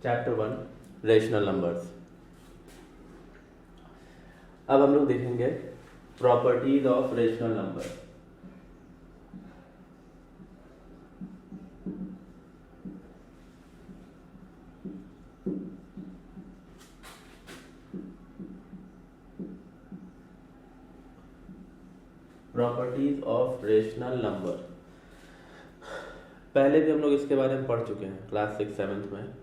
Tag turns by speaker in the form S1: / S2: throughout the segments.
S1: Chapter 1 rational numbers. अब हम लोग देखेंगे properties of rational number. Properties of rational number पहले भी हम लोग इसके बारे में पढ़ चुके हैं क्लास 6-7 में।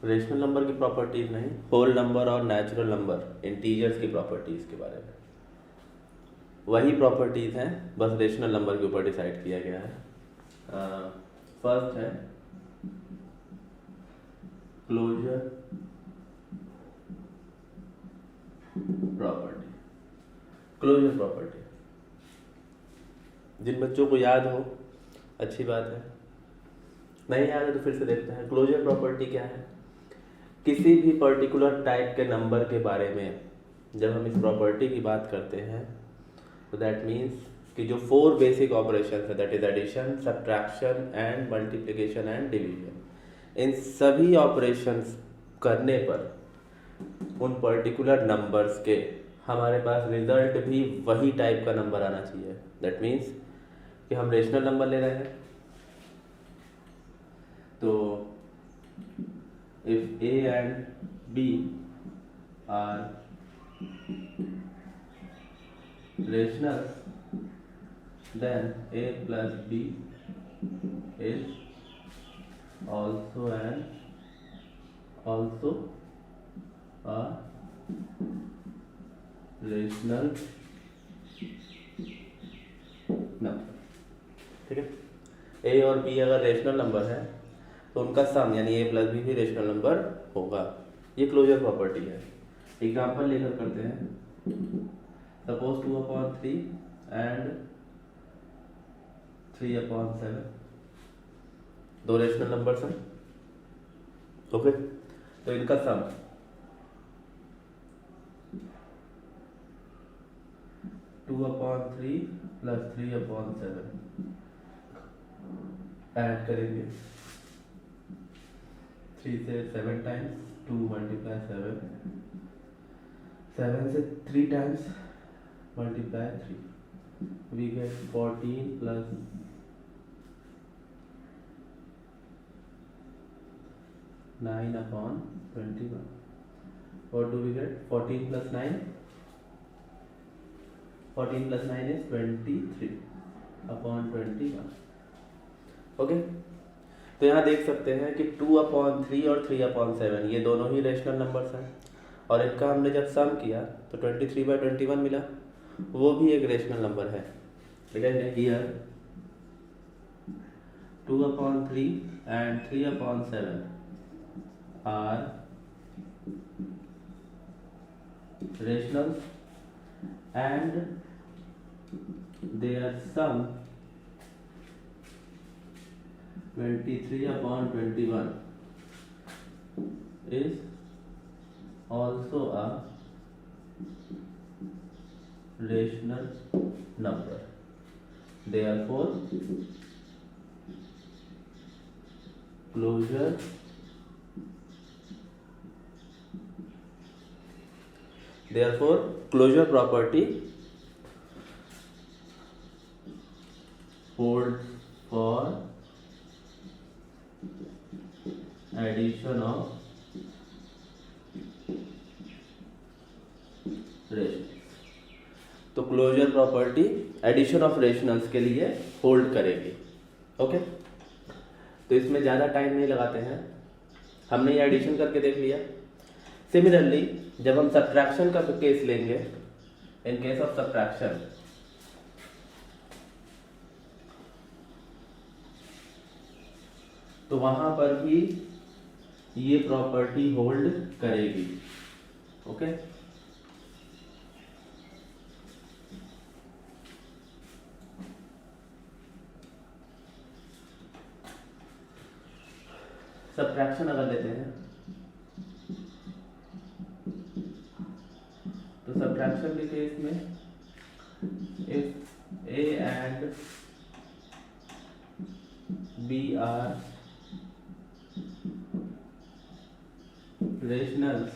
S1: रेशनल नंबर की प्रॉपर्टीज नहीं, होल नंबर और नेचुरल नंबर इंटीजर्स की प्रॉपर्टीज के बारे में वही प्रॉपर्टीज हैं, बस रेशनल नंबर के ऊपर डिसाइड किया गया है। फर्स्ट है क्लोजर प्रॉपर्टी। क्लोजर प्रॉपर्टी जिन बच्चों को याद हो अच्छी बात है, नहीं याद है तो फिर से देखते हैं। क्लोजर प्रॉपर्टी क्या है? किसी भी पर्टिकुलर टाइप के नंबर के बारे में जब हम इस प्रॉपर्टी की बात करते हैं तो दैट मीन्स कि जो 4 बेसिक ऑपरेशन है, that is addition, subtraction and multiplication and division, इन सभी ऑपरेशंस करने पर उन पर्टिकुलर नंबर्स के हमारे पास रिजल्ट भी वही टाइप का नंबर आना चाहिए। दैट मीन्स कि हम रेशनल नंबर ले रहे हैं तो if A and B are rational, then A plus B is also a rational number. ठीक है, A और B अगर रेशनल नंबर है तो उनका सम यानी A प्लस B भी रेशनल नंबर होगा। ये क्लोजर प्रॉपर्टी है। एग्जाम्पल लेकर करते हैं। सपोज 2/3 एंड 3/7 दो रेशनल नंबर्स हैं। ओके, तो इनका सम 2/3 प्लस 3/7 ऐड करेंगे 3 से 7 टाइम्स, 2 मल्टीप्लाई 7, 7 से 3 times multiply 3, we get 14 plus 9/21. What do we get? 14 plus 9? 14 plus 9 is 23/21. Okay, तो यहाँ देख सकते हैं कि 2/3 और 3/7 ये दोनों ही रेशनल नंबर्स हैं और इनका हमने जब सम किया तो 23/21 मिला, वो भी एक रेशनल नंबर है। ठीक है, here 2/3 and 3/7 are rational and their sum 23/21 is also a rational number. Therefore, closure property holds for addition of rationals. तो closure property addition of rationals के लिए होल्ड करेगी। ओके, तो इसमें ज़्यादा टाइम नहीं लगाते हैं, हमने ये एडिशन करके देख लिया। सिमिलरली जब हम सब्ट्रैक्शन का केस लेंगे, इन केस ऑफ सब्ट्रैक्शन तो वहां पर भी ये प्रॉपर्टी होल्ड करेगी। ओके, सब्ट्रैक्शन अगर लेते हैं तो सब्ट्रैक्शन के केस में if A and B are rationals,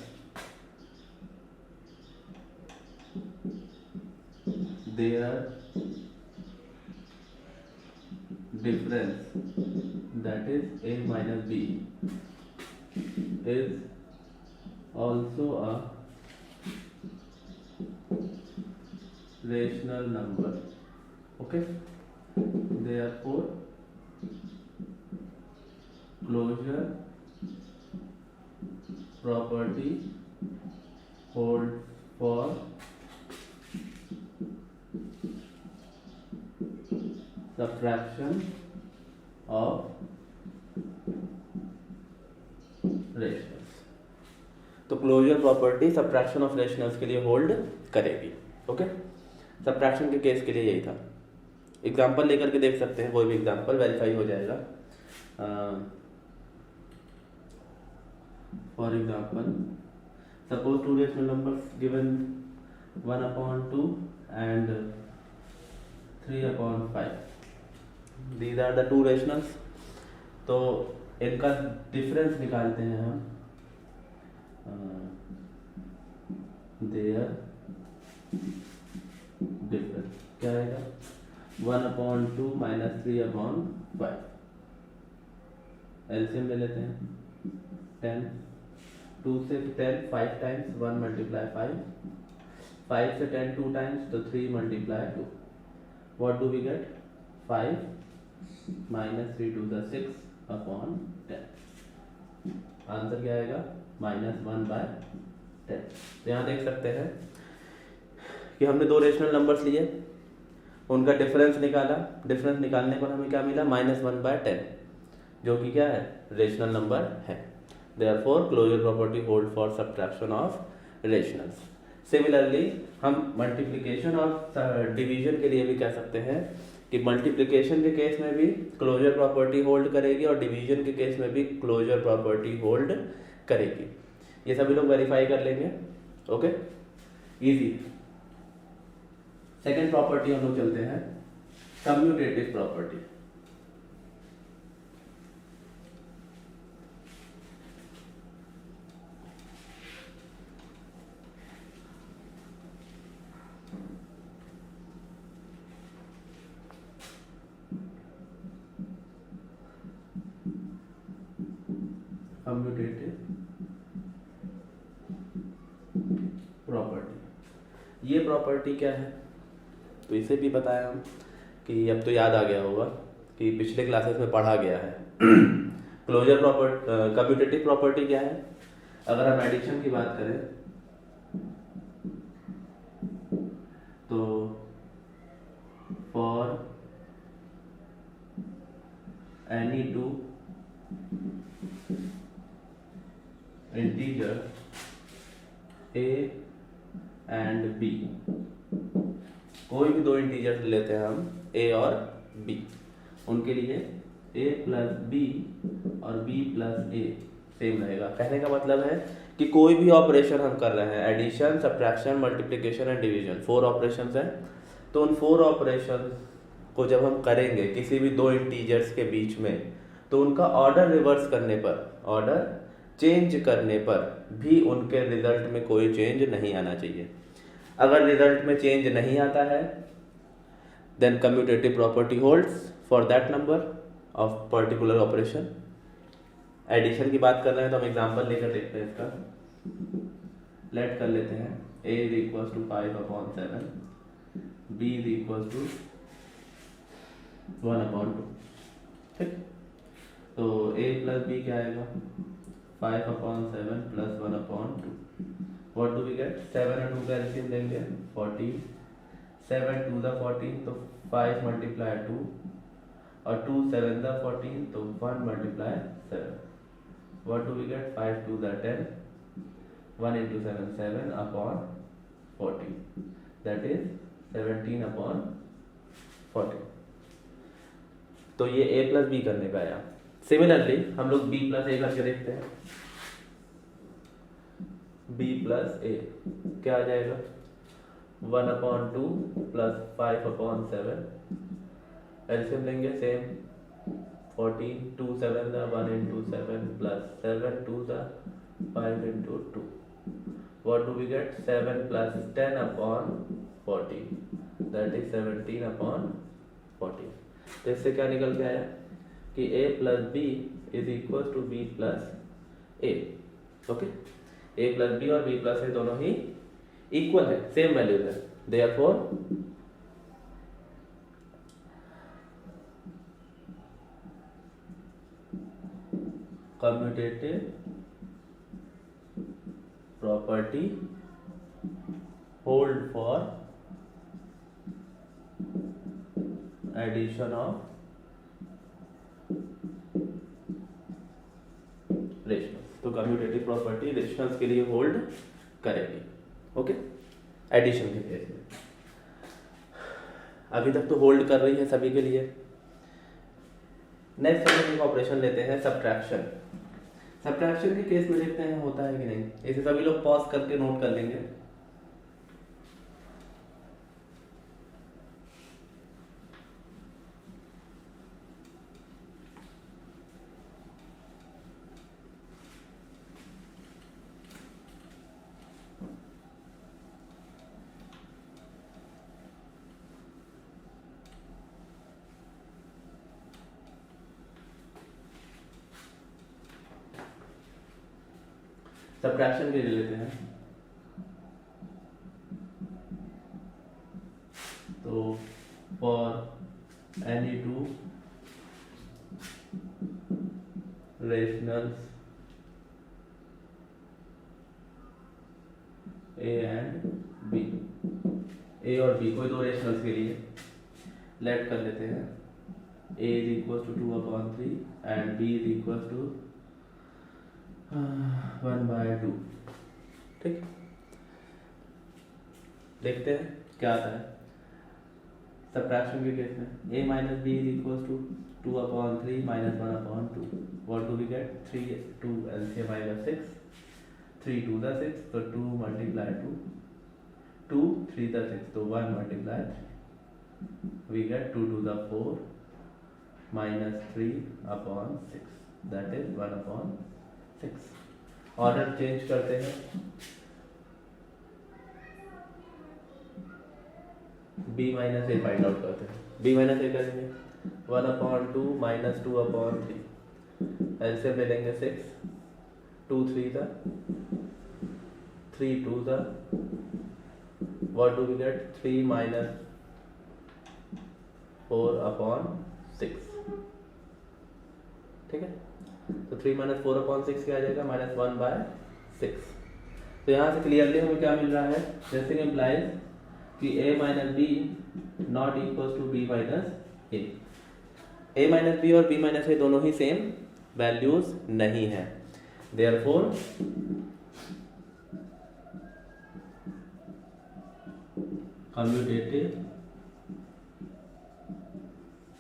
S1: their difference, that is a minus b, is also a rational number. Okay, therefore closure property holds for subtraction of rationals. तो closure property subtraction of rationals के लिए hold करेगी। Okay, subtraction के case के लिए यही था। Example लेकर के देख सकते हैं, कोई भी एग्जांपल वेरीफाई हो जाएगा। For example suppose two rational numbers given 1/2 and 3/5, these are the two rationals. तो इनका डिफरेंस निकालते हैं हम, देयर डिफरेंस क्या आएगा, 1/2 माइनस 3/5। एलसीएम ले लेते हैं, 10, 2 से 10 5 टाइम्स, 1 मल्टीप्लाई 5, 5 से 10 2 टाइम्स, तो 3 multiply 2। What do we get, 5 minus 3 2 द 6/10। आंसर क्या आएगा, -1/10। तो यहाँ देख सकते हैं कि हमने दो रेशनल नंबर्स लिए, उनका डिफरेंस निकाला, डिफरेंस निकालने पर हमें क्या मिला, -1/10, जो कि क्या है, रेशनल नंबर है। Therefore closure property hold for subtraction of rationals. Similarly हम मल्टीप्लिकेशन और डिवीजन के लिए भी कह सकते हैं कि मल्टीप्लिकेशन के केस में भी क्लोजर प्रॉपर्टी होल्ड करेगी और डिवीजन के केस में भी क्लोजर प्रॉपर्टी होल्ड करेगी। ये सभी लोग वेरीफाई कर लेंगे। Okay, easy. सेकेंड प्रॉपर्टी हम लोग चलते हैं, कम्यूटेटिव प्रॉपर्टी। कम्यूटेटिव प्रॉपर्टी, ये प्रॉपर्टी क्या है, तो इसे भी बताया हम कि अब तो याद आ गया होगा कि पिछले क्लासेस में पढ़ा गया है। क्लोजर प्रॉपर्टी, कम्यूटेटिव प्रॉपर्टी क्या है, अगर हम एडिशन की बात करें तो for any to integer a and b, कोई भी दो इंटीजर लेते हैं हम a और b, उनके लिए a प्लस b और b प्लस a सेम रहेगा। कहने का मतलब है कि कोई भी ऑपरेशन हम कर रहे हैं, addition, subtraction, multiplication and division, 4 operations हैं, तो उन 4 ऑपरेशन को जब हम करेंगे किसी भी दो इंटीजर्स के बीच में, तो उनका ऑर्डर रिवर्स करने पर, ऑर्डर चेंज करने पर भी उनके रिजल्ट में कोई चेंज नहीं आना चाहिए। अगर रिजल्ट में चेंज नहीं आता है, then commutative property holds for that number of particular operation. Addition की बात कर रहे हैं तो हम एग्जांपल लेकर देखते हैं इसका। लेट कर लेते हैं a is equal to 5/7, b is equal to 1/2। ठीक, तो a प्लस b क्या आएगा, 5/7 plus 1/2। What do we get, 7 और 2 का एलसीएम लेंगे, 14, 7 2 द 14, तो 5 मल्टीप्लाई 2 और 2 7 द 14, तो 1 multiply 7। What do we get, 5 2 द 10, 1 into 7 7/14, दैट इज 17/14। तो ये a प्लस बी करने का आया। सिमिलरली हम लोग b प्लस ए करके देखते हैं। b प्लस ए क्या आ जाएगा, 1/2 प्लस 5/7, एलसीएम लेंगे same, 14, 2 7 the 1 into 7 plus 7 2 the 5 into 2. What do we get? 7 plus 10 upon 40. That is 17 upon 40. तो इससे क्या निकल के आया कि a plus b is equals to b plus a. Okay, a plus b और b plus a दोनों ही equal है, सेम वैल्यूज है. Therefore commutative property hold for addition of rationals. तो कम्यूटेटिव प्रॉपर्टी रेशनल्स के लिए होल्ड करेगी. Okay, addition के case में अभी तक तो होल्ड कर रही है सभी के लिए. नेक्स्ट हम एक ऑपरेशन लेते हैं सब्ट्रैक्शन. सब्ट्रैक्शन के केस में देखते हैं होता है कि नहीं. इसे सभी लोग पॉज करके नोट कर लेंगे. सब्ट्रैक्शन के लिए लेते हैं. तो for any two rationals A and B, A और बी कोई दो रेशनल्स के लिए लेट कर लेते हैं. A is equal to 2/3 and B is equal to 1/2. ठीक, देखते हैं क्या आता है सब्ट्रैक्शन के केस में. a minus b is equal to 2/3 minus 1/2. What do we get? 3 2 LCM आएगा 6. 3 2 द 6, तो 2 मल्टीप्लाई 2 2 3 द 6, तो 1 मल्टीप्लाई 3. वी गेट 2 2 द 4 minus 3/6, that is 1/6. Order change करते हैं. b minus a find out करते हैं. b माइनस ए करेंगे 1/2 माइनस 2/3. एलसीएम ले लेंगे 6. 2 3 द 3 2 द, what do we get? 3 minus 4/6. ठीक है, तो 3 माइनस 4/6 क्या आ जाएगा? माइनस 1/6. तो यहाँ से क्लियरली हमें क्या मिल रहा है? जैसे कि इम्प्लाइज कि a minus b not equal to b minus a. a minus b और b माइनस ए दोनों ही सेम वैल्यूज नहीं है. Therefore commutative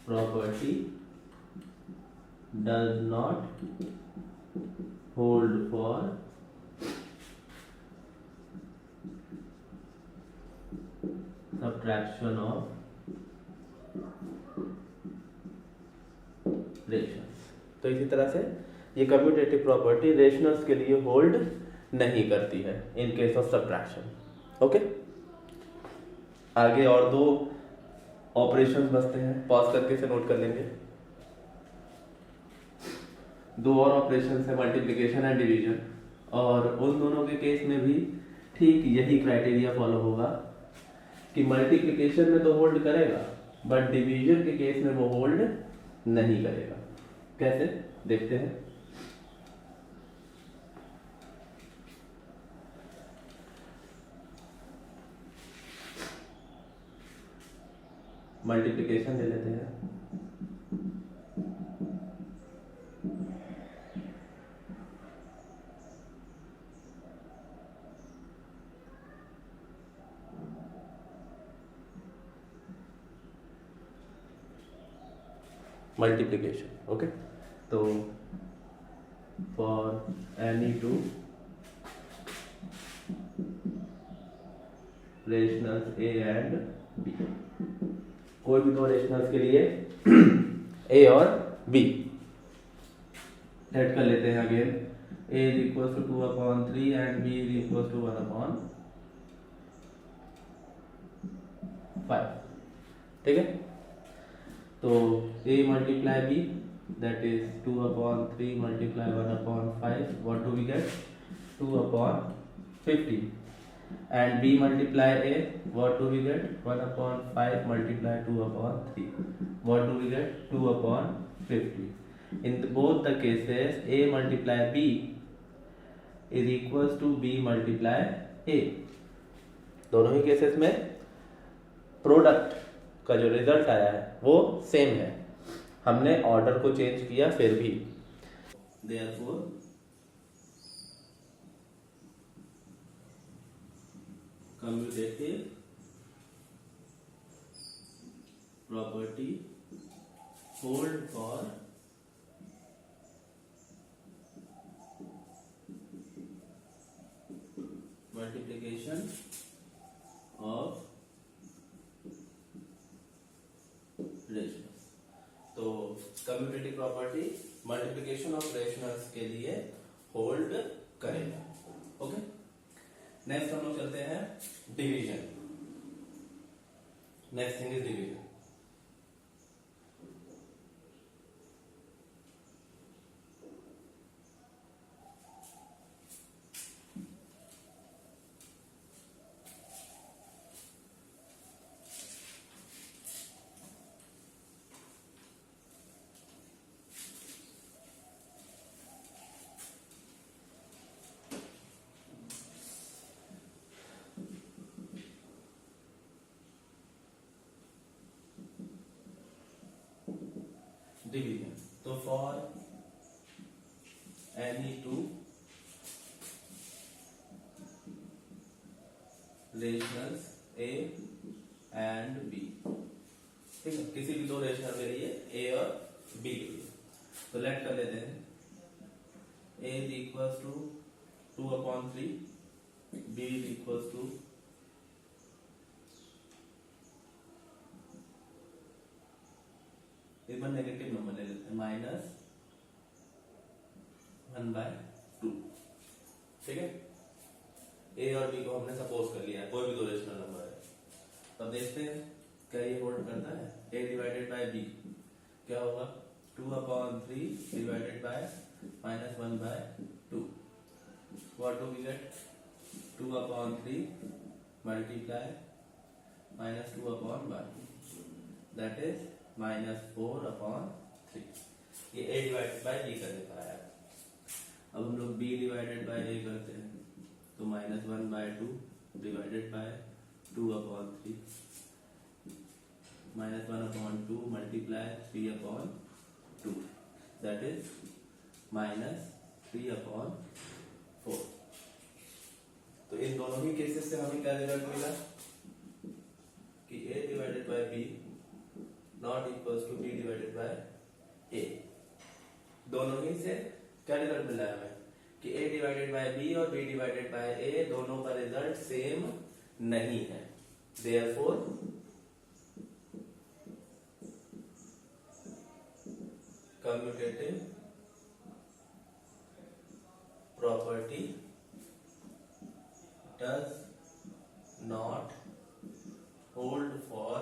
S1: property does not hold for subtraction of rationals. तो इसी तरह से ये कम्यूटेटिव प्रॉपर्टी रेशनल्स के लिए होल्ड नहीं करती है in case of subtraction. Okay, आगे और दो ऑपरेशंस बचते हैं, पॉज करके से नोट कर लेंगे. दो और ऑपरेशन है, मल्टीप्लिकेशन एंड डिवीजन, और उन दोनों के केस में भी ठीक यही क्राइटेरिया फॉलो होगा कि मल्टीप्लिकेशन में तो होल्ड करेगा बट डिवीजन के केस में वो होल्ड नहीं करेगा. कैसे देखते हैं. मल्टीप्लिकेशन ले लेते हैं. मल्टीप्लिकेशन. ओके, तो for any two rationals A and B, कोई भी दो रेशनल्स के लिए ए और बी लेट कर लेते हैं. Again a is equal to 2/3 and B is equal to 1/5। ठीक है, तो a multiply b, that is 2/3 multiply 1/5, what do we get? 2/50, and b multiply a, what do we get? 1/5 multiply 2/3, what do we get? 2/50. In both the cases a multiply b is equals to b multiply a। दोनों ही cases में product का जो result आया है वो same है, हमने order को चेंज किया फिर भी। Therefore commutative property hold for multiplication of rationals. तो commutative property multiplication of rationals के लिए होल्ड करेगा। ओके, नेक्स्ट हम लोग चलते हैं division. Next thing is division. Division, तो for any two rationals A and B, ठीक है, किसी भी दो रेशनल के लिए ए और बी के लिए, तो लेट कर लेते हैं A is equal to 2/3, B is equal to एक बार नेगेटिव नंबर ले लेते हैं -1/2। ठीक है, ए और बी को हमने सपोज कर लिया है, कोई भी दो रेशनल नंबर है। अब देखते हैं क्या ये होल्ड करता है। ए डिवाइडेड बाय बी क्या होगा? 2/3 divided by -1/2, what do we get? 2/3 multiply -2/1, that is -4/3। ये a डिवाइडेड बाय b करने का आया। अब हम लोग b डिवाइडेड बाय a करते हैं, तो -1/2 divided by 2/3, -1/2 multiply 3/2, that is -3/4। तो इन दोनों ही केसेस से हमें क्या रिजल्ट मिला कि a divided by b not equals to b divided by a। दोनों ही से क्या रिजल्ट मिला है हमें कि a डिवाइडेड बाय b और b डिवाइडेड बाय a दोनों का रिजल्ट सेम नहीं है। Therefore commutative property does not hold for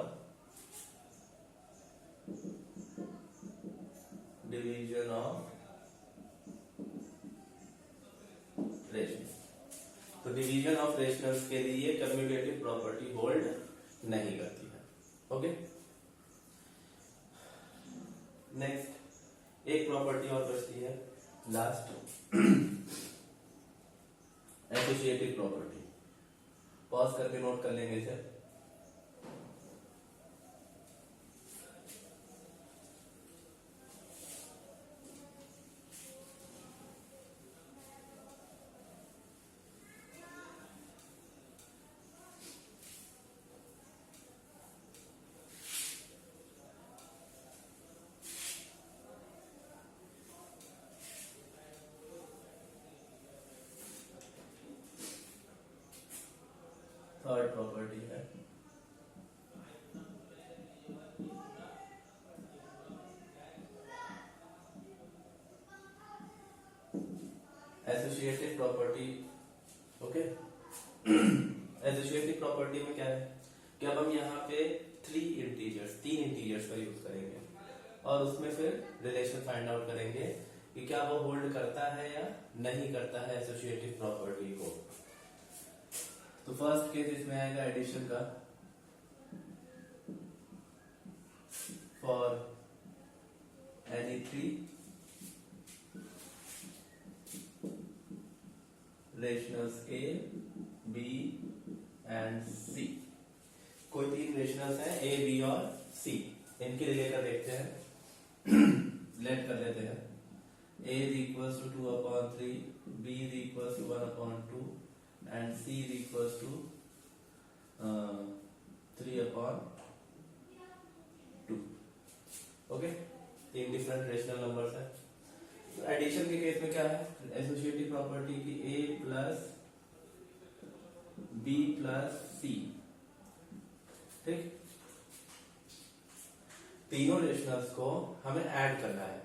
S1: division of rationals. तो डिवीजन ऑफ रेशनल्स के लिए कम्यूटेटिव प्रॉपर्टी होल्ड नहीं करती है। ओके, नेक्स्ट एक प्रॉपर्टी और बचती है लास्ट, एसोसिएटिव प्रॉपर्टी। पॉज करके नोट कर लेंगे इसे। थर्ड प्रॉपर्टी है associative property. Okay, associative property में क्या है कि अब हम यहाँ पे तीन इंटीजर्स का यूज करेंगे और उसमें फिर रिलेशन फाइंड आउट करेंगे कि क्या वो होल्ड करता है या नहीं करता है एसोसिएटिव प्रॉपर्टी को। तो फर्स्ट केस इसमें आएगा एडिशन का। For any three rationals A, B and C. कोई तीन रेशनल्स हैं ए, बी और सी, इनकी रिलेटर देखते हैं। लेट कर लेते हैं a is equals to 2/3, b is equals to 1/2 and c is equals to 3/2। Okay, तीन डिफरेंट रेशनल नंबर्स है। तो एडिशन के केस में क्या है, एसोसिएटिव प्रॉपर्टी की a plus b plus c। ठीक, तीनों रेशनल्स को हमें ऐड करना है,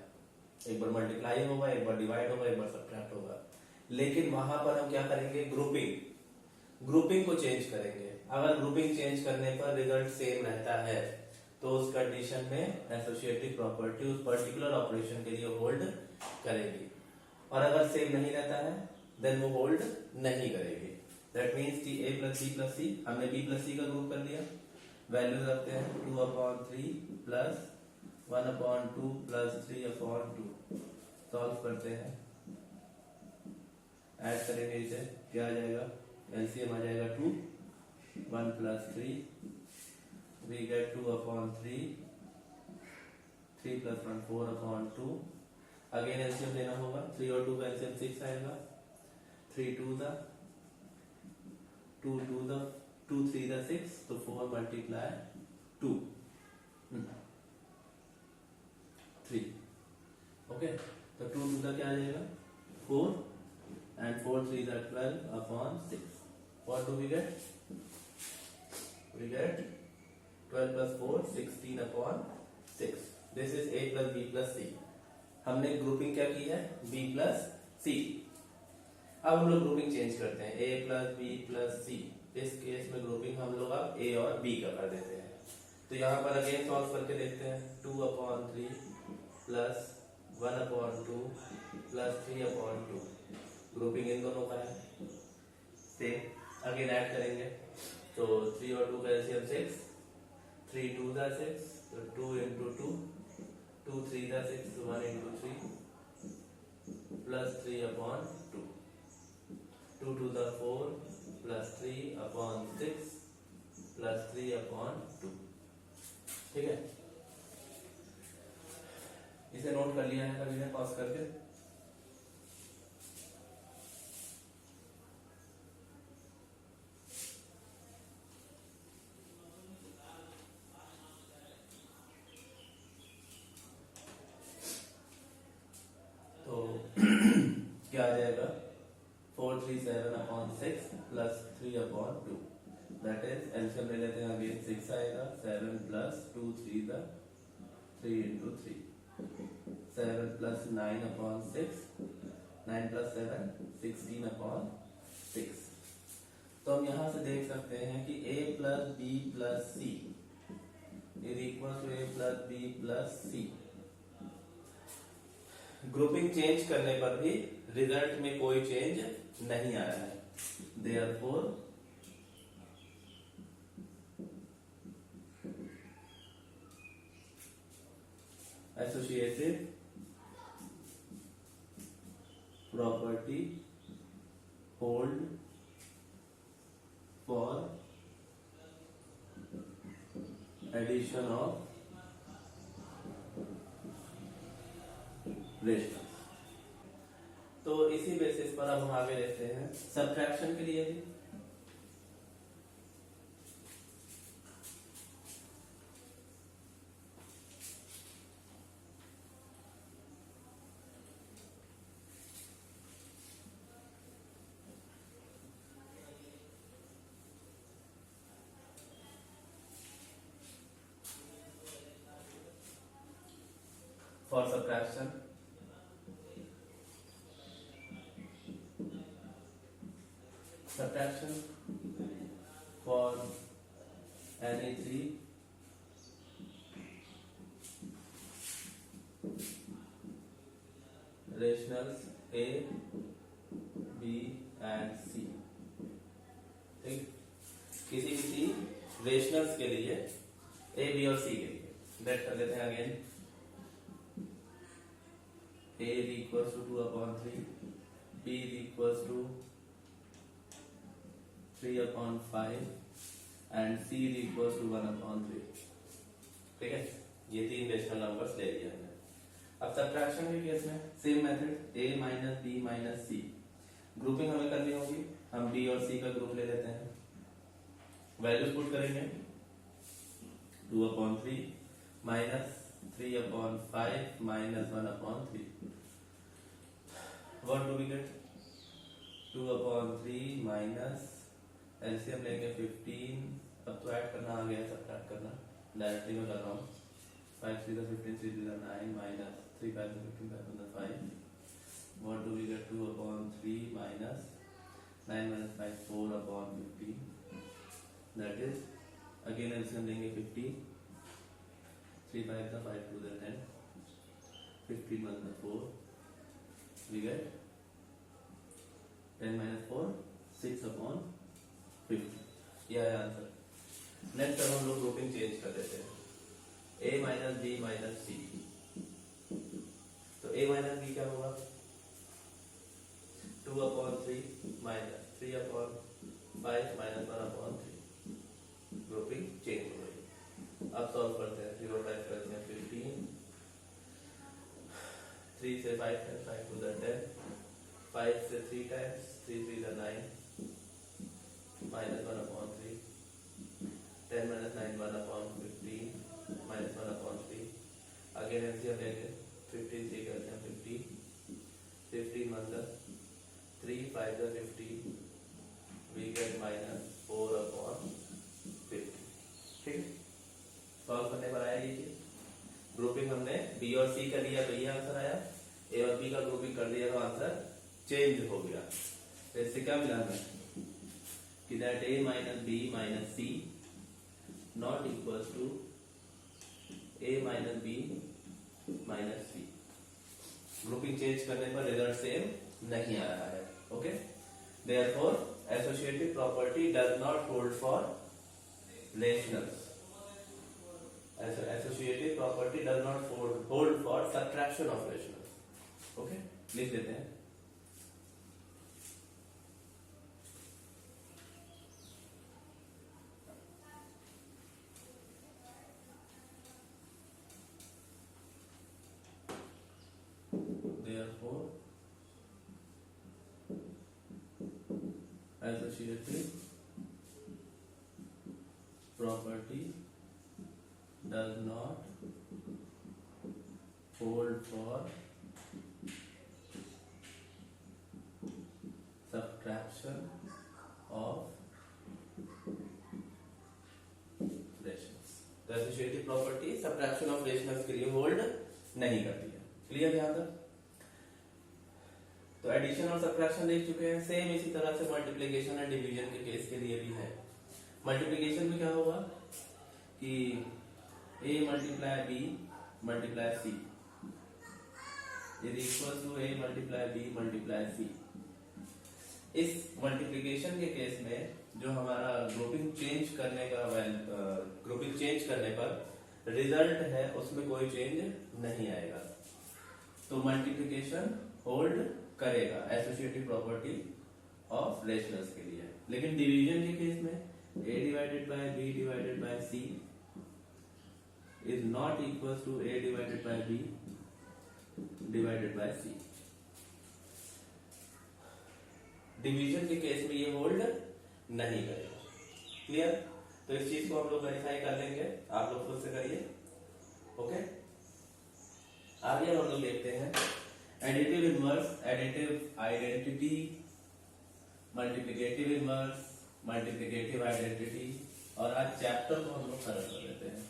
S1: एक बार मल्टीप्लाई होगा, एक बार डिवाइड होगा, एक बार सब्ट्रैक्ट होगा। लेकिन वहां पर हम क्या करेंगे, ग्रुपिंग को चेंज करेंगे। अगर ग्रुपिंग चेंज करने पर रिजल्ट सेम रहता है तो उस कंडीशन में एसोसिएटिव प्रॉपर्टी उस पर्टिकुलर ऑपरेशन के लिए होल्ड करेगी, और अगर सेम नहीं रहता है देन वो होल्ड नहीं करेगी। दैट मीन्स कि a plus b plus c, हमने b प्लस c का ग्रुप कर लिया। वैल्यू रखते हैं 2/3 प्लस 1/2 प्लस 3/2। सॉल्व करते हैं, ऐड करेंगे, इसे क्या आ जाएगा, एलसीएम आ जाएगा 2, 1 plus 3, we get 2/3, 3 plus 1 4/2। Again LCM लेना होगा, 3 और 2 का एलसीएम 6 आएगा, 3 2 द 2 2 द 2 3 द 6, तो 4 मल्टीप्लाई 2 3। ओके, तो 2 2 का क्या आ जाएगा 4 and 4 3 are 12/6। What do we get? We get 12 plus 4 16/6। This is a plus b plus c। हमने ग्रुपिंग क्या की है, b plus c। अब हम लोग ग्रुपिंग चेंज करते हैं, a plus b plus c। इस केस में ग्रुपिंग हम लोग अब a और b का कर देते हैं। तो यहाँ पर अगेन सॉल्व करके देखते हैं, 2/3 प्लस 1/2 प्लस 3/2। ग्रुपिंग इन दोनों का है सेम। अगेन ऐड करेंगे तो 3 और 2 का एलसीएम 6, 3 2 दा 6, तो 2 into 2, 2 3 दा 6, तो 1 into 3 प्लस 3/2, 2 2 दा 4 प्लस 3/6 प्लस 3/2। ठीक है, इसे नोट कर लिया है कभी ने पॉज करके। तो क्या आ जाएगा, 437/6 प्लस 3/2। दैट इज एलसीएम ले लेते हैं, अगेन 6 आएगा, 7 प्लस 2 3 द 3 into 3, 7 plus 9/6, 9 plus 7 16/6। तो हम यहां से देख सकते हैं कि a plus b plus c is equal to a plus b plus c। Grouping change करने पर भी रिजल्ट में कोई चेंज नहीं आ रहा है, therefore associative property hold for addition of rationals. तो इसी बेसिस पर अब हम आगे देखते हैं सब्ट्रैक्शन के लिए भी। For subtraction subtraction for any three rationals a, b and c। ठीक, किसी भी सी रेशनल्स के लिए ए, बी और सी के लिए लेट कर लेते हैं again. a is equals to 2/3, b is equals to 3/5 and c is equals to 1/3। ठीक है, ये तीन रेशनल नंबर्स ले लिया हमने। अब सब्ट्रैक्शन के केस में same method a minus b minus c, grouping हमें करनी होगी। हम b और c का ग्रुप ले लेते हैं, वैल्यूज पुट करेंगे 2/3 minus 3/5 minus 1/3। What do we get? 2/3 minus LCM लेंगे 15, अब तो ऐड करना आ गया, सब्ट्रैक्ट करना डायरेक्टली मैं कर रहा हूँ। 5 3 15 3 9 minus 3 5 15 5। What do we get? 2/3 minus 9 minus 5 4/15, that is again LCM लेंगे 50, 3 5 का 5 2 10, 15 1 4, we get 10 minus 4 6/50। यह है आंसर। नेक्स्ट अब हम लोग ग्रुपिंग चेंज कर देते हैं, a minus b minus c। तो a माइनस b क्या होगा? 2/3 माइनस 3/5 माइनस 1/3। ग्रुपिंग चेंज हो गई। अब सॉल्व करते हैं, 0 5 करते हैं 15, 3 से 5 है 5 2 10, 5 से 3 times 3 3 9 minus 1/3, 10 minus 9 1/15 minus 1/3। Again LCM लेंगे 15 3 करते हैं 50, 15 मतलब 3 5 the 50, we get minus 4/50। ठीक, सॉल्व करने पर आया ये चीज। ग्रुपिंग हमने बी और सी का लिया तो ये आंसर आया, ए और बी का ग्रुपिंग कर दिया तो आंसर चेंज हो गया। तो इससे क्या मिला हमें कि that a minus b minus c not equals to a minus b minus c. Grouping change करने पर रिजल्ट सेम नहीं आ रहा है। Okay, therefore associative property does not hold for rationals। associative property does not hold for subtraction of rationals। Okay, लिख देते हैं। therefore associative property does not hold for subtraction of rationals। तो associative property subtraction of rationals के लिए hold नहीं करती है। Clear है यहाँ तक? तो एडिशन और सब्ट्रैक्शन देख चुके हैं। सेम इसी तरह से मल्टीप्लिकेशन और डिवीजन के केस के लिए भी है। मल्टीप्लिकेशन में क्या होगा कि a multiply b multiply c is equal to a multiply b multiply c। इस मल्टीप्लिकेशन के केस में जो हमारा ग्रुपिंग चेंज करने का ग्रुपिंग चेंज करने पर रिजल्ट है उसमें कोई चेंज नहीं आएगा, तो मल्टीप्लिकेशन होल्ड करेगा एसोसिएटिव प्रॉपर्टी ऑफ रेशनल्स के लिए। लेकिन डिवीजन के केस में a divided by b divided by c is not equal to a divided by b divided by c। Division के केस में ये होल्ड नहीं करेगा। क्लियर? तो इस चीज को हम लोग वेरीफाई कर लेंगे, आप लोग खुद से करिए। ओके, आगे हम लोग देखते हैं additive inverse, additive identity, multiplicative inverse, multiplicative identity, और आज चैप्टर को हम लोग सरल कर लेते हैं।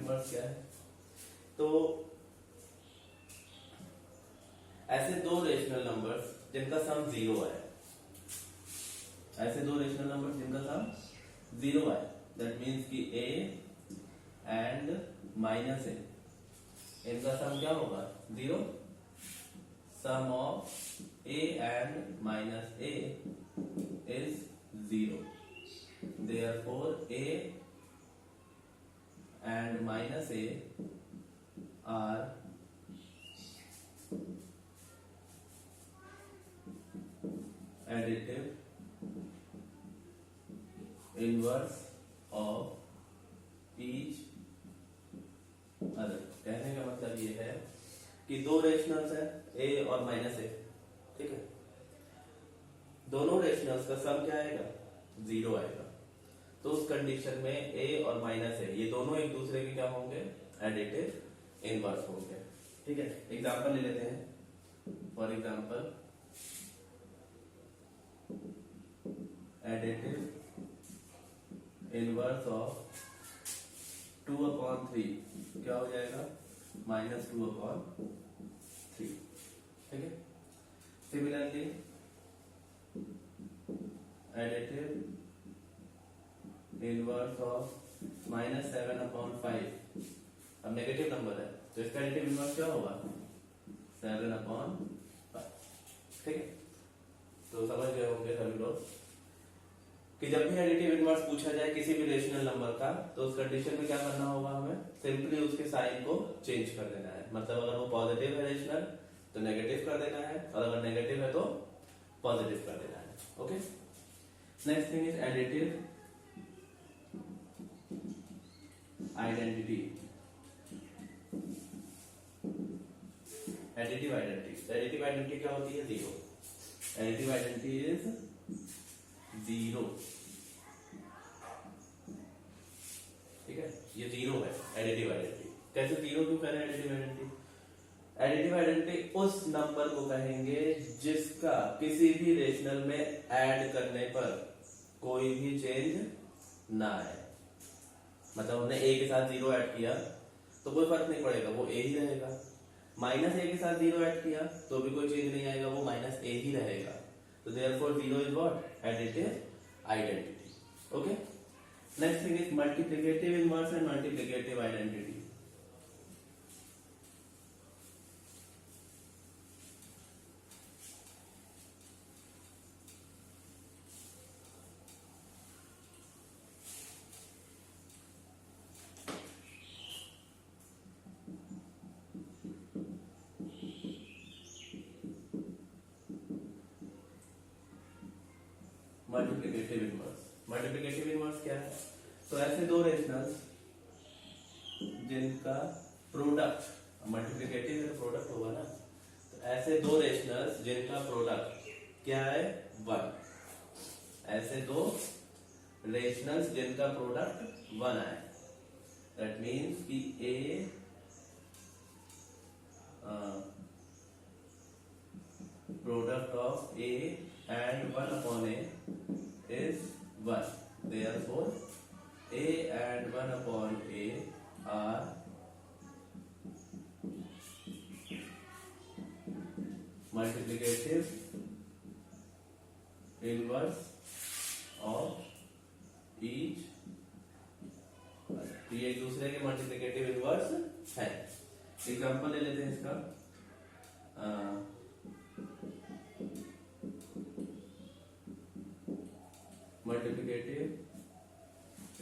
S1: इनवर्स क्या है? तो ऐसे दो रेशनल नंबर्स जिनका सम जीरो है, ऐसे दो रेशनल नंबर्स जिनका सम जीरो है, दैट मीन्स कि a एंड माइनस ए, इनका सम क्या होगा? Zero. Sum of a and minus a is zero, therefore a and minus a are additive inverse of each other। कहने का मतलब ये है कि दो रेशनल्स है a और माइनस a, ठीक है, दोनों रेशनल्स का सम क्या आएगा? जीरो आएगा। तो उस कंडीशन में a और माइनस a ये दोनों एक दूसरे के क्या होंगे? एडिटिव इनवर्स होंगे, ठीक है। एग्जांपल ले लेते हैं। For example additive inverse of 2/3 क्या हो जाएगा? -2/3, ठीक है। सिमिलरली एडिटिव इनवर्स ऑफ -7/5, अब नेगेटिव नंबर है तो इसका एडिटिव इनवर्स क्या होगा? 7/5, ठीक है। तो समझ गए होंगे सभी लोग कि जब भी एडिटिव इनवर्स पूछा जाए किसी भी रेशनल नंबर का, तो उस कंडीशन में क्या करना होगा? हमें सिंपली उसके साइन को चेंज कर देना है। मतलब अगर वो पॉजिटिव है रेशनल तो नेगेटिव कर देना है, और अगर नेगेटिव है तो पॉजिटिव कर देना है। Okay, next thing is additive identity. Additive identity क्या होती है? Zero. Additive identity is zero, ठीक है, ये जीरो है एडिटिव आइडेंटिटी। कैसे जीरो क्यों कह रहे हैं एडिटिव आइडेंटिटी? एडिटिव आइडेंटिटी उस नंबर को कहेंगे जिसका किसी भी रेशनल में ऐड करने पर कोई भी चेंज ना आए। मतलब हमने a के साथ जीरो ऐड किया तो कोई फर्क नहीं पड़ेगा, वो a ही रहेगा। -a के साथ जीरो ऐड किया तो भी कोई चेंज नहीं आएगा, वो -a ही रहेगा। तो therefore zero is what? Additive identity. Okay, next thing is multiplicative inverse and multiplicative identity. Multiplicative inverse क्या है? तो ऐसे दो रेशनल्स जिनका प्रोडक्ट, मल्टीप्लिकेटिव है तो प्रोडक्ट होगा ना, तो ऐसे दो रेशनल्स जिनका प्रोडक्ट क्या है? 1। ऐसे दो रेशनल्स जिनका प्रोडक्ट 1 है, दैट मीन्स कि a product of a and 1/a is 1, therefore a and 1/a are multiplicative inverse of each, ये एक दूसरे के मल्टीप्लिकेटिव इनवर्स है। एग्जांपल ले लेते हैं इसका। Multiplicative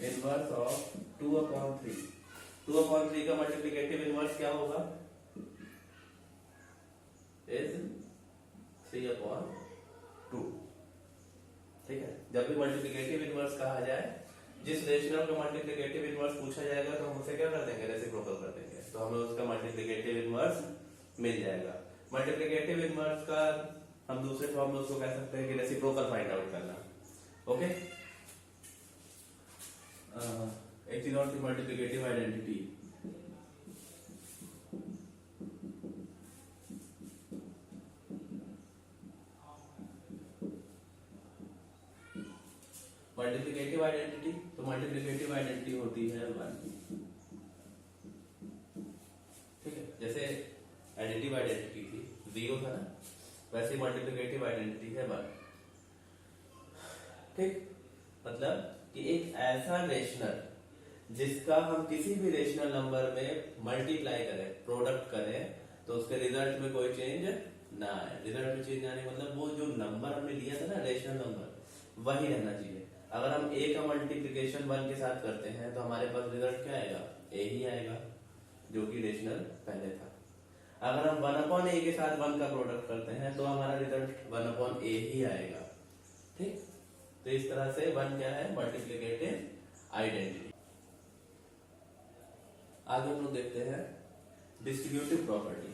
S1: inverse of 2/3। 2/3 का मल्टीप्लिकेटिव इनवर्स क्या होगा? इज 3/2, ठीक है। जब भी मल्टीप्लिकेटिव इनवर्स कहा जाए, जिस रेशनल का मल्टीप्लिकेटिव इनवर्स पूछा जाएगा तो हम उसे क्या कर देंगे? रेसिप्रोकल कर देंगे, तो हमें उसका मल्टीप्लिकेटिव इनवर्स मिल जाएगा। मल्टीप्लिकेटिव इनवर्स का हम दूसरे फॉर्म में उसको कह सकते हैं कि रेसिप्रोकल फाइंड आउट करना। ओके, एक चीज और थी मल्टीप्लिकेटिव आइडेंटिटी। मल्टीप्लिकेटिव आइडेंटिटी, तो मल्टीप्लिकेटिव आइडेंटिटी होती है 1। जैसे एडिटिव आइडेंटिटी थी 0 था ना, वैसे मल्टीप्लिकेटिव आइडेंटिटी है 1। ठीक, मतलब कि एक ऐसा रेशनल जिसका हम किसी भी रेशनल नंबर में मल्टीप्लाई करें, प्रोडक्ट करें, तो उसके रिजल्ट में कोई चेंज ना आए। रिजल्ट में चेंज आने मतलब वो जो नंबर हमने लिया था ना रेशनल नंबर, वही रहना चाहिए। अगर हम a का मल्टीप्लिकेशन 1 के साथ करते हैं तो हमारे पास रिजल्ट क्या आएगा, a ही आएगा, जो कि रेशनल पहले था। अगर हम 1/a के साथ 1 का प्रोडक्ट करते हैं तो हमारा रिजल्ट 1/a ही आएगा। ठीक, तो इस तरह से 1 क्या है, मल्टीप्लिकेटिव आइडेंटिटी। आगे हम लोग देखते हैं डिस्ट्रीब्यूटिव प्रॉपर्टी।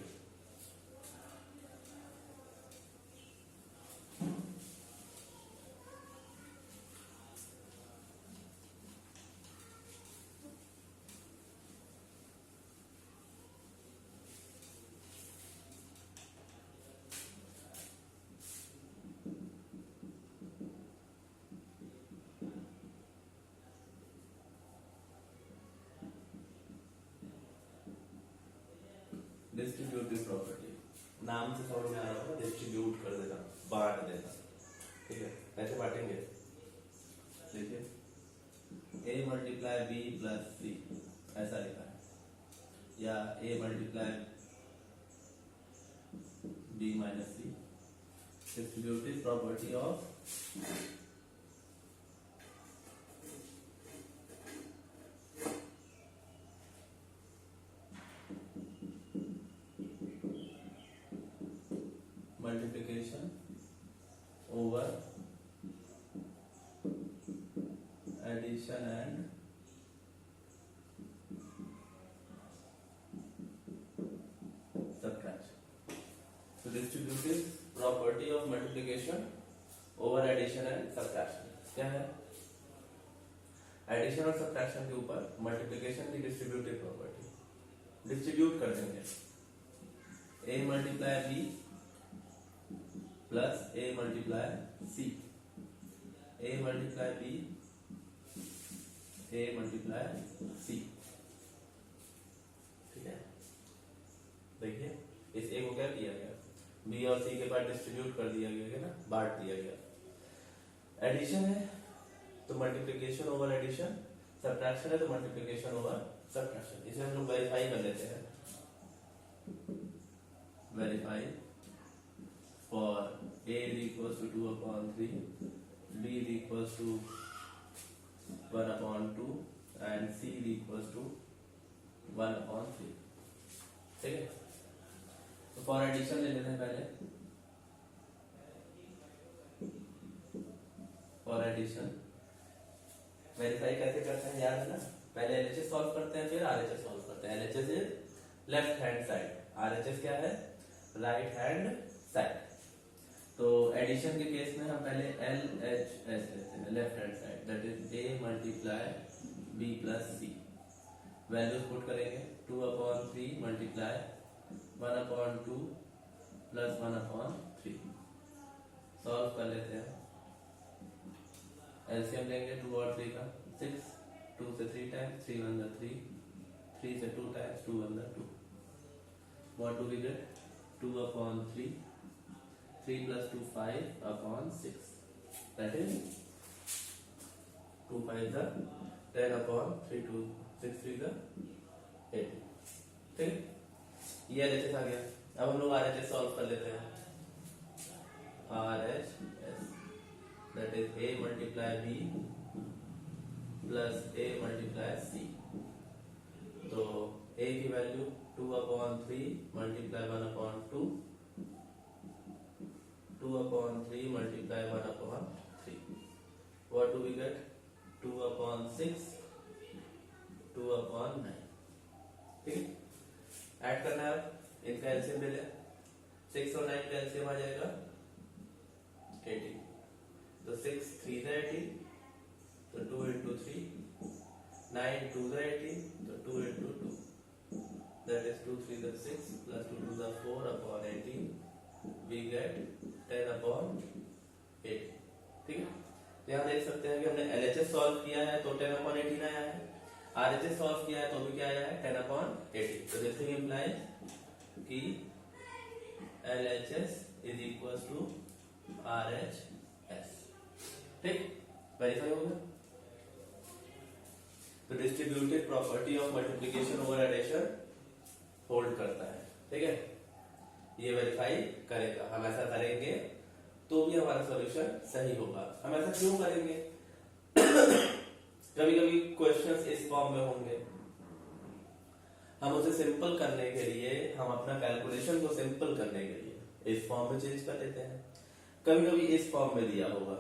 S1: डिस्ट्रीब्यूटिव प्रॉपर्टी नाम से समझ में आ रहा होगा, डिस्ट्रीब्यूट कर देना, बांट देना। ठीक है, कैसे बांटेंगे, देखिए a multiply b plus c ऐसा लिखा है, या a multiply b minus c। Distributive property of multiplication over addition and subtraction। So distributive property of multiplication over addition and subtraction क्या है, एडिशन और सब्ट्रैक्शन के ऊपर मल्टीप्लिकेशन की डिस्ट्रीब्यूटिव प्रॉपर्टी। डिस्ट्रीब्यूट कर देंगे a multiply b plus a multiply c, a multiply b, a multiply c। ठीक है, देखिए इस a को क्या किया गया, b और c के बाद डिस्ट्रीब्यूट कर दिया गया ना, बांट दिया गया। एडिशन है तो मल्टीप्लिकेशन ओवर एडिशन, सब्ट्रैक्शन है तो मल्टीप्लिकेशन ओवर सब्ट्रैक्शन। इसे हम लोग वेरीफाई कर लेते हैं। Verify for a is equals to 2/3, b is equals to 1/2 and c is equals to 1/3। ठीक है, तो फॉर एडिशन ले लेते हैं पहले। फॉर एडिशन वेरीफाई कैसे करते हैं याद है ना, पहले एलएचएस सॉल्व करते हैं फिर आरएचएस सॉल्व करते हैं। LHS is left hand side, RHS क्या है, राइट हैंड साइड। तो एडिशन के केस में हम पहले LHS लेते हैं, left hand side, that is a multiply b plus c। Values put करेंगे, 2/3 मल्टीप्लाई 1/2 प्लस 1/3। सॉल्व कर लेते हैं, एलसीएम लेंगे 2 और 3 का 6, 2 से 3 टाइम्स 3 1 3, 3 से 2 times 2 1 2। What do we get, 2/3, 3 plus 2 5/6, that is 2 5 the 10/3, 2 6 3 the 8। ठीक, ये एलएचएस आ गया। अब हम लोग आरएचएस सॉल्व कर लेते हैं। RHS that is a multiply b plus a multiply c। तो a की value 2/3 multiply 1/2, 2/3 multiply 1/3। What do we get? 2/6, 2/9। ठीक, ऐड करना है, इनका एलसीएम ले ले, 6 और 9 का एलसीएम आ जाएगा 18। तो 6 3 है 18, तो 2 into 3, 9 2 है 18, तो 2 into 2, that is 2 3 the 6 plus 2 2 the 4/18, we get 10/8। ठीक है, तो यहाँ देख सकते हैं कि हमने एलएचएस सॉल्व किया है तो 10/18 आया है, आरएचएस सॉल्व किया है तो भी क्या आया है, 10/18। तो दिस थिंग इंप्लाइज कि LHS is equal to RHS। ठीक, वेरीफाई हो गया। तो distributive property of multiplication over addition hold करता है। ठीक है, ये वेरीफाई करेगा। हम ऐसा करेंगे तो भी हमारा सॉल्यूशन सही होगा। हम ऐसा क्यों करेंगे? कभी कभी क्वेश्चंस इस फॉर्म में होंगे, हम उसे सिंपल करने के लिए, हम अपना कैलकुलेशन को सिंपल करने के लिए इस फॉर्म में चेंज कर देते हैं। कभी कभी इस फॉर्म में दिया होगा,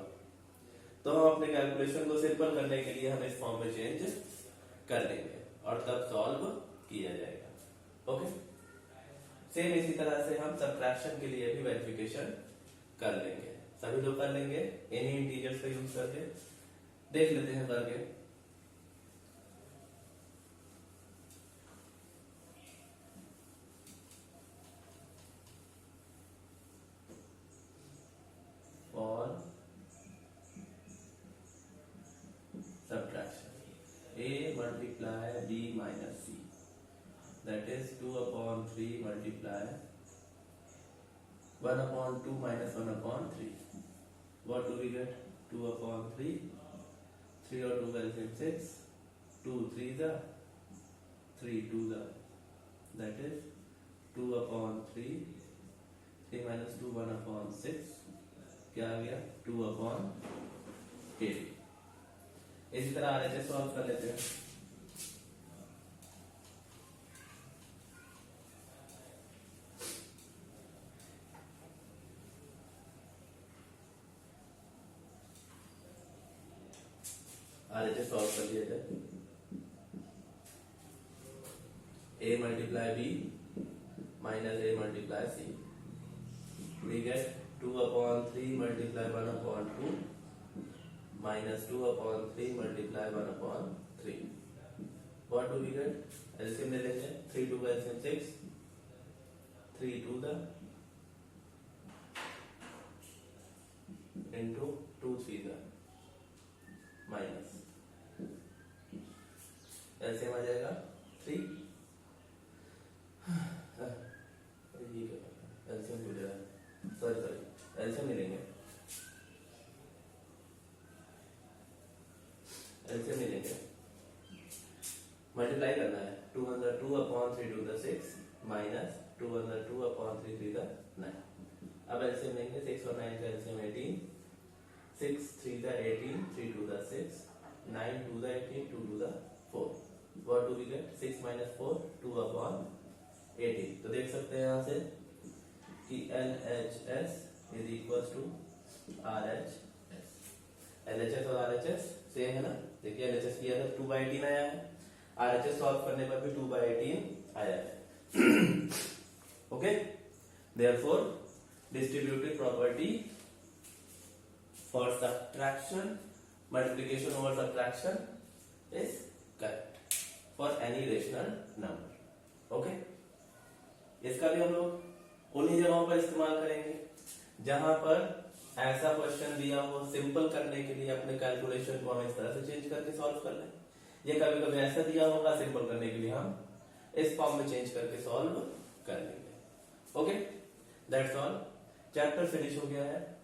S1: तो हम अपने कैलकुलेशन को सिंपल करने के लिए हम इस फॉर्म में चेंज कर देंगे और तब सॉल्व किया जाएगा। ओके, सेम इसी तरह से हम सब्ट्रैक्शन के लिए भी वेरिफिकेशन कर लेंगे। सभी लोग कर लेंगे एनी इंटीजर्स का यूज करके। देख लेते हैं करके। और subtraction a multiply b minus c, that is 2/3 multiply 1/2 minus 1/3. What do we get? 2/3, 3 और 2 LCM 6, 2 3 the 3 2 the, that is 2/3, 3 minus 2 1/6, क्या आ गया 2/8। इसी तरह RHS सॉल्व कर लेते हैं। RHS सॉल्व कर लिए थे। a multiply b minus a multiply c, we get 2/3 multiply 1/2 minus 2/3 multiply 1/3. What do we get? LCM ले लेंगे। 3 2 का LCM 6, 3 2 the into 2 3 the minus LCM आ जाएगा 3। LCM भूल रहा है, सॉरी LCM नहीं लेंगे, LCM नहीं लेंगे, मल्टीप्लाई करना है। 2/2/3 to the 6 minus 2/2/3 to the 9। अब LCM लेंगे। 6 और 9 का LCM 18, 6 3 the 18, 3 2 the 6, 9 2 the 18, 2 2 the 4। What do we get? 6 minus 4 2/18। तो देख सकते हैं यहाँ से कि LHS is equals to RHS। LHS और RHS सेम है ना। देखिए LHS किया था 2/18 आया है, RHS सॉल्व करने पर भी 2/18 आया है। Okay, therefore distributive property for subtraction, multiplication over subtraction is correct for any rational number. Okay, इसका भी हम लोग उन्हीं जगहों पर इस्तेमाल करेंगे जहां पर ऐसा क्वेश्चन दिया हो, सिंपल करने के लिए अपने कैलकुलेशन को हम इस तरह से चेंज करके सॉल्व कर लें। ये कभी कभी ऐसा दिया होगा, सिंपल करने के लिए हम इस फॉर्म में चेंज करके सॉल्व कर लेंगे। Okay, that's all. Chapter finish हो गया है।